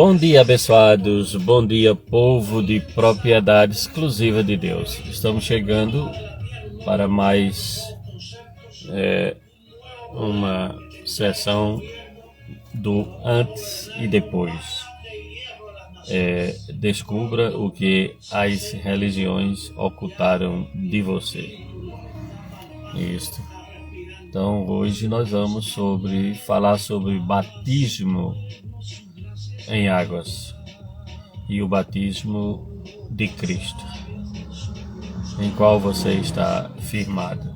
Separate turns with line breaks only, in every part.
Bom dia, abençoados, bom dia, povo de propriedade exclusiva de Deus. Estamos chegando para mais uma sessão do antes e depois. Descubra o que as religiões ocultaram de você. Isto. Então, hoje nós vamos falar sobre batismo em águas e o batismo de Cristo, em qual você está firmado.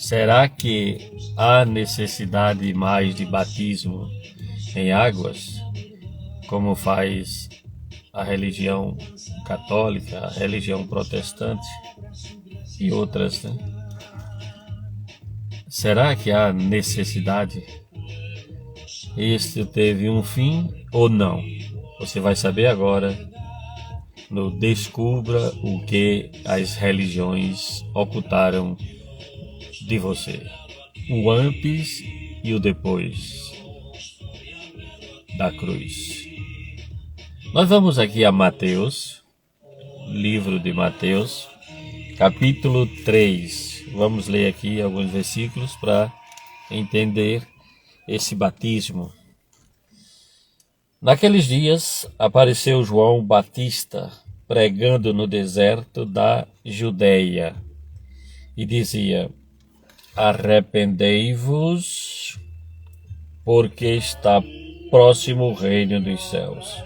Será que há necessidade mais de batismo em águas, como faz a religião católica, a religião protestante e outras, né? Será que há necessidade? Este teve um fim ou não? Você vai saber agora no Descubra o que as religiões ocultaram de você. O antes e o depois da cruz. Nós vamos aqui a Mateus, livro de Mateus, capítulo 3. Vamos ler aqui alguns versículos para entender esse batismo. Naqueles dias apareceu João Batista pregando no deserto da Judeia e dizia: arrependei-vos, porque está próximo o reino dos céus.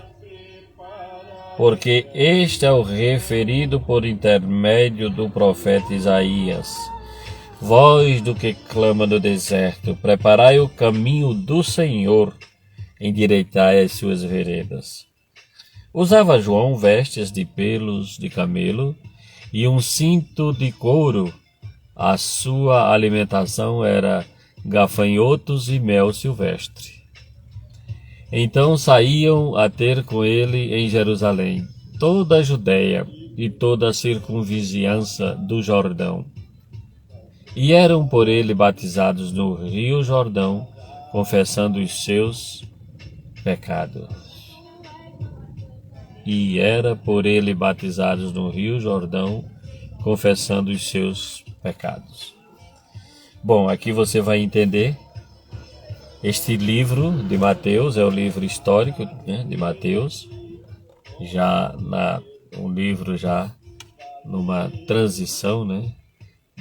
Porque este é o referido por intermédio do profeta Isaías. Voz do que clama no deserto, preparai o caminho do Senhor, endireitai as suas veredas. Usava João vestes de pelos de camelo e um cinto de couro. A sua alimentação era gafanhotos e mel silvestre. Então saíam a ter com ele em Jerusalém toda a Judéia e toda a circunvizinhança do Jordão. E eram por ele batizados no rio Jordão, confessando os seus pecados. E era por ele batizados no rio Jordão, confessando os seus pecados. Bom, aqui você vai entender. Este livro de Mateus é o livro histórico, né, de Mateus, um livro já numa transição, né,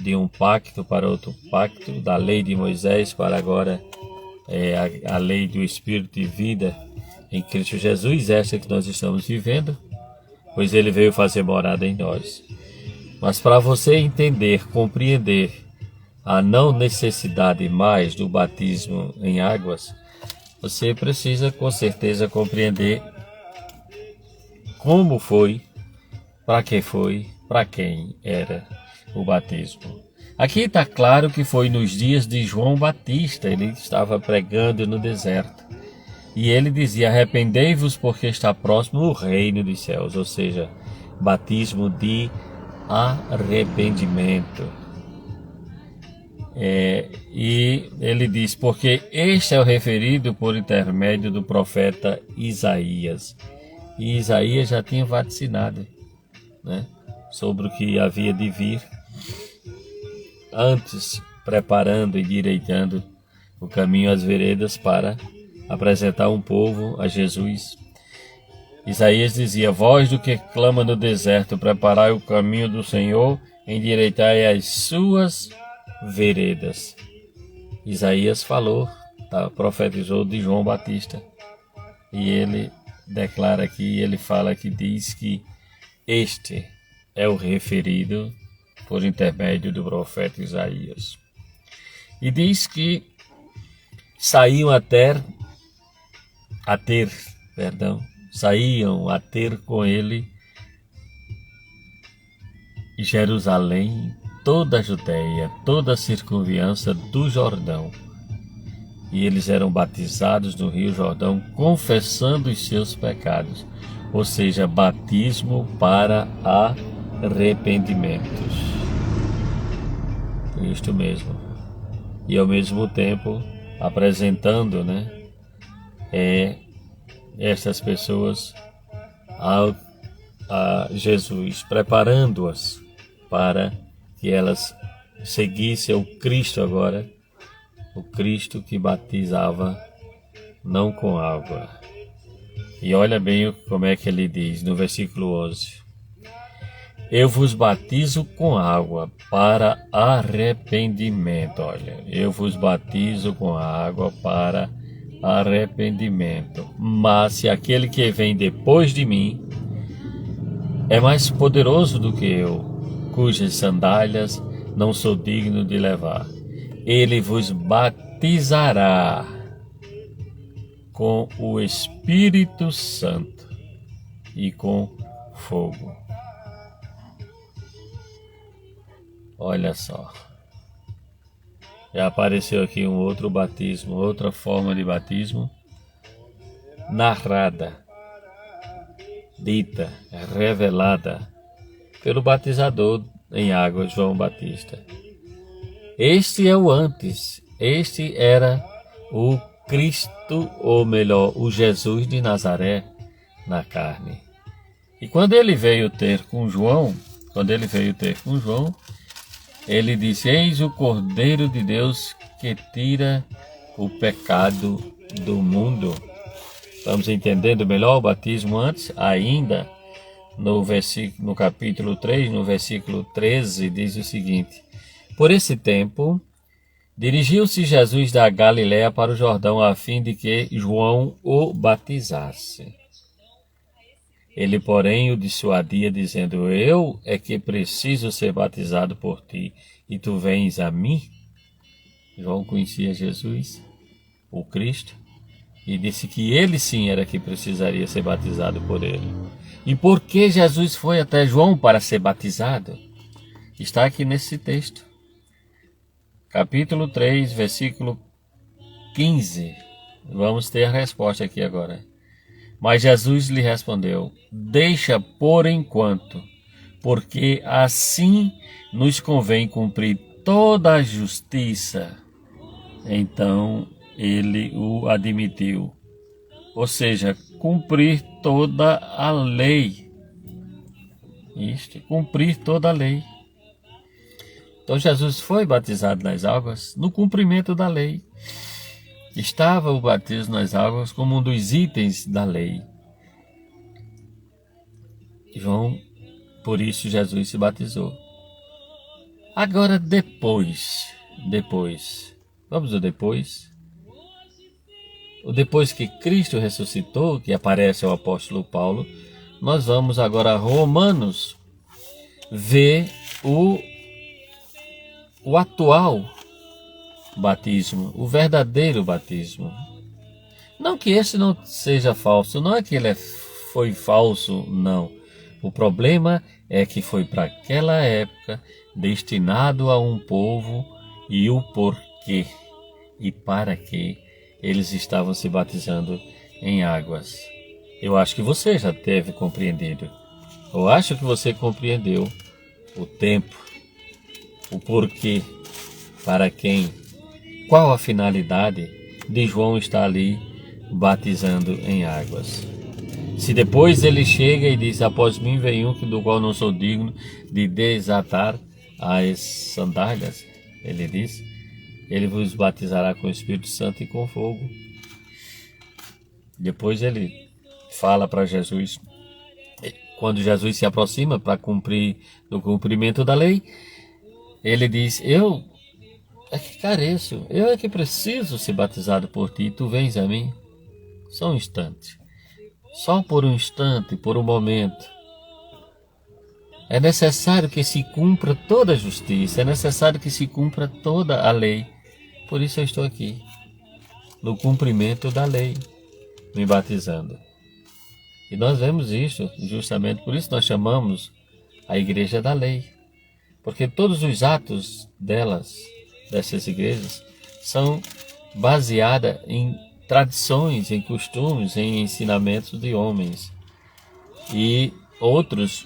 de um pacto para outro pacto, da lei de Moisés para agora a lei do Espírito de vida em Cristo Jesus, esta que nós estamos vivendo, pois ele veio fazer morada em nós. Mas para você entender, compreender a não necessidade mais do batismo em águas, você precisa com certeza compreender como foi, para quem era o batismo. Aqui está claro que foi nos dias de João Batista, ele estava pregando no deserto. E ele dizia: arrependei-vos, porque está próximo o reino dos céus, ou seja, batismo de arrependimento. E ele diz: porque este é o referido por intermédio do profeta Isaías. E Isaías já tinha vaticinado, né, sobre o que havia de vir, antes preparando e direitando o caminho às veredas para apresentar um povo a Jesus. Isaías dizia: voz do que clama no deserto, preparai o caminho do Senhor, endireitai as suas veredas. Isaías falou, profetizou de João Batista. E ele declara aqui, ele fala que diz que este é o referido por intermédio do profeta Isaías. E diz que saíam a ter com ele Jerusalém, toda a Judéia, toda a circunvizinhança do Jordão. E eles eram batizados no rio Jordão, confessando os seus pecados, ou seja, batismo para arrependimentos. Isto mesmo. E ao mesmo tempo apresentando, estas pessoas a Jesus, preparando-as para que elas seguissem o Cristo agora, o Cristo que batizava não com água. E olha bem como é que ele diz no versículo 11: eu vos batizo com água para arrependimento. Olha, eu vos batizo com água para arrependimento. Mas se aquele que vem depois de mim é mais poderoso do que eu, cujas sandálias não sou digno de levar, ele vos batizará com o Espírito Santo e com fogo. Olha só, já apareceu aqui um outro batismo, outra forma de batismo, narrada, dita, revelada pelo batizador em água, João Batista. Este é o antes, este era o Cristo, ou melhor, o Jesus de Nazaré na carne. E quando ele veio ter com João, ele disse: eis o Cordeiro de Deus que tira o pecado do mundo. Estamos entendendo melhor o batismo antes? Ainda no capítulo 3, no versículo 13, diz o seguinte: por esse tempo, dirigiu-se Jesus da Galiléia para o Jordão a fim de que João o batizasse. Ele, porém, o dissuadia, dizendo: eu é que preciso ser batizado por ti, e tu vens a mim? João conhecia Jesus, o Cristo, e disse que ele sim era que precisaria ser batizado por ele. E por que Jesus foi até João para ser batizado? Está aqui nesse texto. Capítulo 3, versículo 15. Vamos ter a resposta aqui agora. Mas Jesus lhe respondeu: deixa por enquanto, porque assim nos convém cumprir toda a justiça. Então ele o admitiu, ou seja, cumprir toda a lei. Cumprir toda a lei. Então Jesus foi batizado nas águas no cumprimento da lei. Estava o batismo nas águas como um dos itens da lei. Por isso Jesus se batizou. Agora depois, vamos ao depois. O depois que Cristo ressuscitou, que aparece ao apóstolo Paulo, nós vamos agora a Romanos ver o atual batismo, o verdadeiro batismo. Não que esse não seja falso, não é que ele foi falso, não. O problema é que foi para aquela época destinado a um povo e o porquê e para que eles estavam se batizando em águas. Eu acho que você já teve compreendido. Eu acho que você compreendeu o tempo, o porquê, para quem, qual a finalidade de João estar ali batizando em águas. Se depois ele chega e diz: após mim vem um do qual não sou digno de desatar as sandálias, ele diz: ele vos batizará com o Espírito Santo e com fogo. Depois ele fala para Jesus, quando Jesus se aproxima para cumprir o cumprimento da lei, ele diz: eu é que careço, eu é que preciso ser batizado por ti, tu vens a mim. Só um instante, só por um instante, por um momento. É necessário que se cumpra toda a justiça, é necessário que se cumpra toda a lei. Por isso eu estou aqui, no cumprimento da lei, me batizando. E nós vemos isso, justamente por isso nós chamamos a igreja da lei. Porque todos os atos dessas igrejas, são baseadas em tradições, em costumes, em ensinamentos de homens. E outros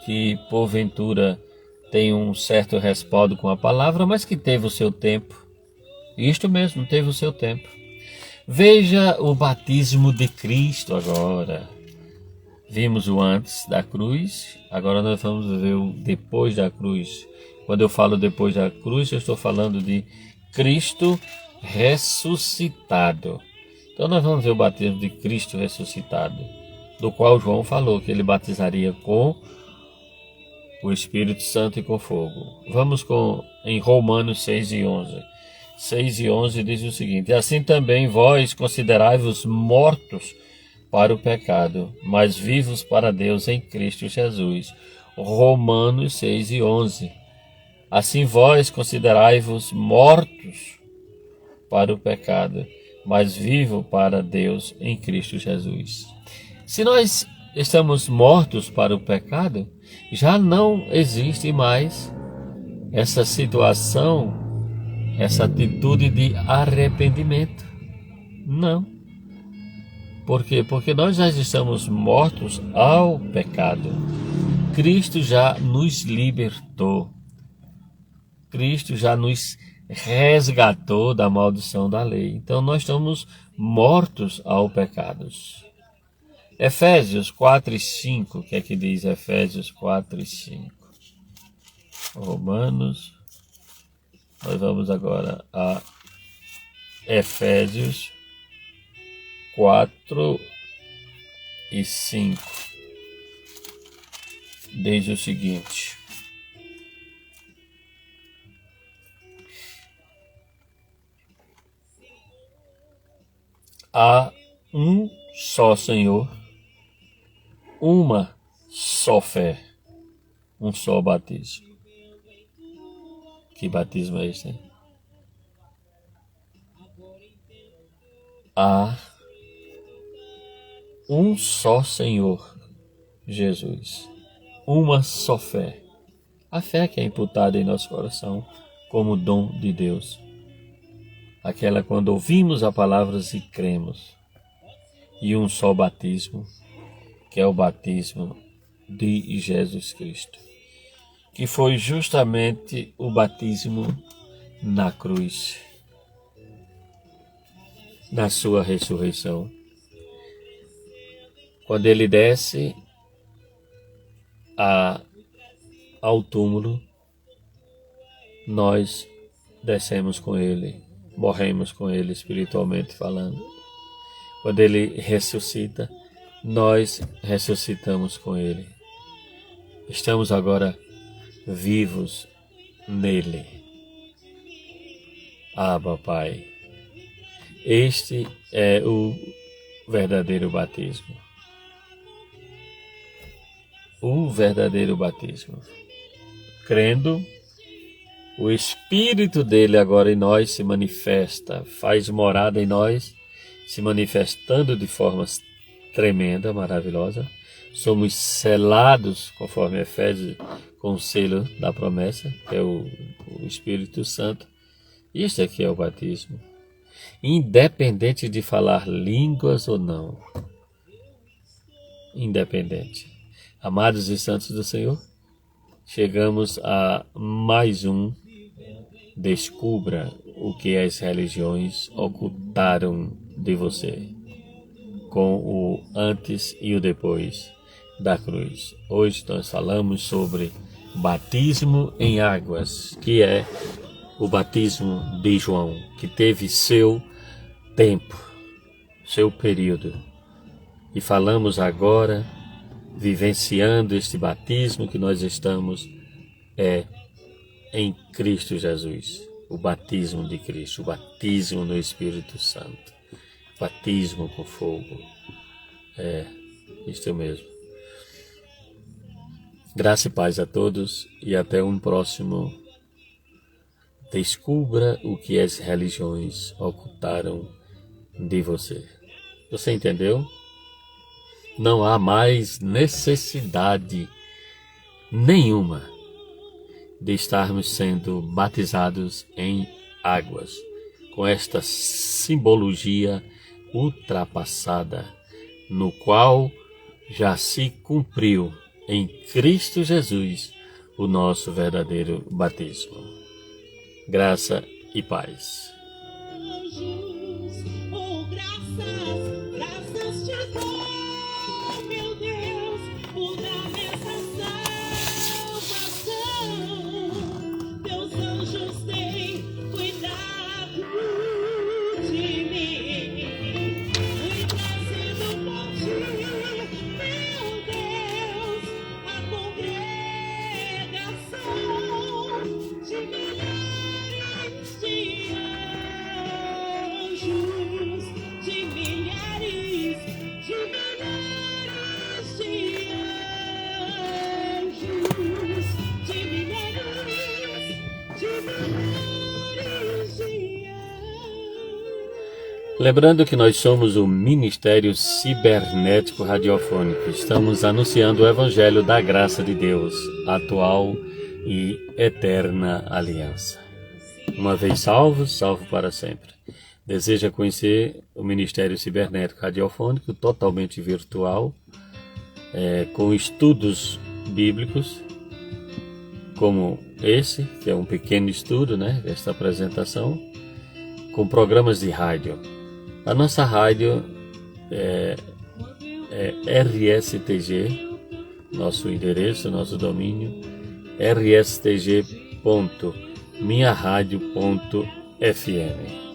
que, porventura, têm um certo respaldo com a palavra, mas que teve o seu tempo. Isto mesmo, teve o seu tempo. Veja o batismo de Cristo agora. Vimos o antes da cruz, agora nós vamos ver o depois da cruz. Quando eu falo depois da cruz, eu estou falando de Cristo ressuscitado. Então nós vamos ver o batismo de Cristo ressuscitado, do qual João falou que ele batizaria com o Espírito Santo e com fogo. Vamos em Romanos 6:11. 6:11 diz o seguinte: assim também vós considerai-vos mortos para o pecado, mas vivos para Deus em Cristo Jesus. Romanos 6:11. Assim vós considerai-vos mortos para o pecado, mas vivos para Deus em Cristo Jesus. Se nós estamos mortos para o pecado, já não existe mais essa situação, essa atitude de arrependimento. Não. Por quê? Porque nós já estamos mortos ao pecado. Cristo já nos libertou. Cristo já nos resgatou da maldição da lei. Então nós estamos mortos ao pecado. Efésios 4:5, o que é que diz Efésios 4:5? Romanos, nós vamos agora a Efésios 4:5. Diz o seguinte: há um só Senhor, uma só fé, um só batismo. Que batismo é esse, hein? Há um só Senhor, Jesus, uma só fé. A fé que é imputada em nosso coração como dom de Deus. Aquela quando ouvimos a palavra e cremos. E um só batismo, que é o batismo de Jesus Cristo, que foi justamente o batismo na cruz, na sua ressurreição. Quando ele desce ao túmulo, nós descemos com ele, morremos com ele espiritualmente falando. Quando ele ressuscita, nós ressuscitamos com ele. Estamos agora vivos nele. Abba, Pai. Este é o verdadeiro batismo. O verdadeiro batismo. Crendo, o Espírito dele agora em nós se manifesta, faz morada em nós, se manifestando de forma tremenda, maravilhosa. Somos selados, conforme Efésios, com o selo da promessa, que é o Espírito Santo. Isso aqui é o batismo. Independente de falar línguas ou não. Independente. Amados e santos do Senhor, chegamos a mais um Descubra o que as religiões ocultaram de você, com o antes e o depois da cruz. Hoje nós falamos sobre batismo em águas, que é o batismo de João, que teve seu tempo, seu período. E falamos agora, vivenciando este batismo que nós estamos em Cristo Jesus. O batismo de Cristo, o batismo no Espírito Santo, batismo com fogo. Isto mesmo. Graça e paz a todos e até um próximo. Descubra o que as religiões ocultaram de você. Você entendeu? Não há mais necessidade nenhuma de estarmos sendo batizados em águas, com esta simbologia ultrapassada, no qual já se cumpriu em Cristo Jesus o nosso verdadeiro batismo. Graça e paz. Lembrando que nós somos o Ministério Cibernético Radiofônico. Estamos anunciando o Evangelho da Graça de Deus, atual e eterna aliança. Uma vez salvo, salvo para sempre. Deseja conhecer o Ministério Cibernético Radiofônico, totalmente virtual, com estudos bíblicos, como esse, que é um pequeno estudo, esta apresentação, com programas de rádio. A nossa rádio é RSTG, nosso endereço, nosso domínio, rstg.minharadio.fm.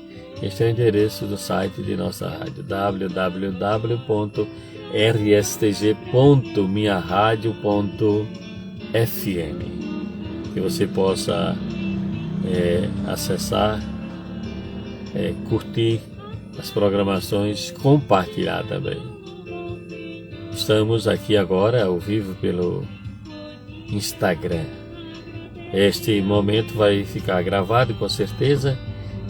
Este é o endereço do site de nossa rádio, www.rstg.minharadio.fm, que você possa acessar, curtir as programações, compartilhar também. Estamos aqui agora ao vivo pelo Instagram. Este momento vai ficar gravado com certeza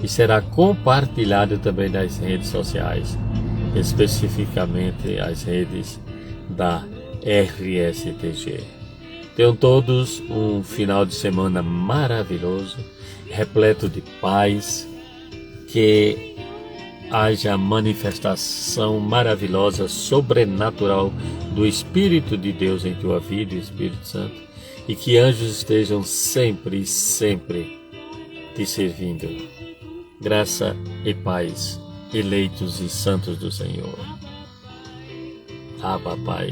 e será compartilhado também nas redes sociais, especificamente as redes da RSTG. Tenham todos um final de semana maravilhoso, repleto de paz, que haja manifestação maravilhosa, sobrenatural do Espírito de Deus em tua vida, o Espírito Santo, e que anjos estejam sempre te servindo. Graça e paz, eleitos e santos do Senhor. Abba, Pai.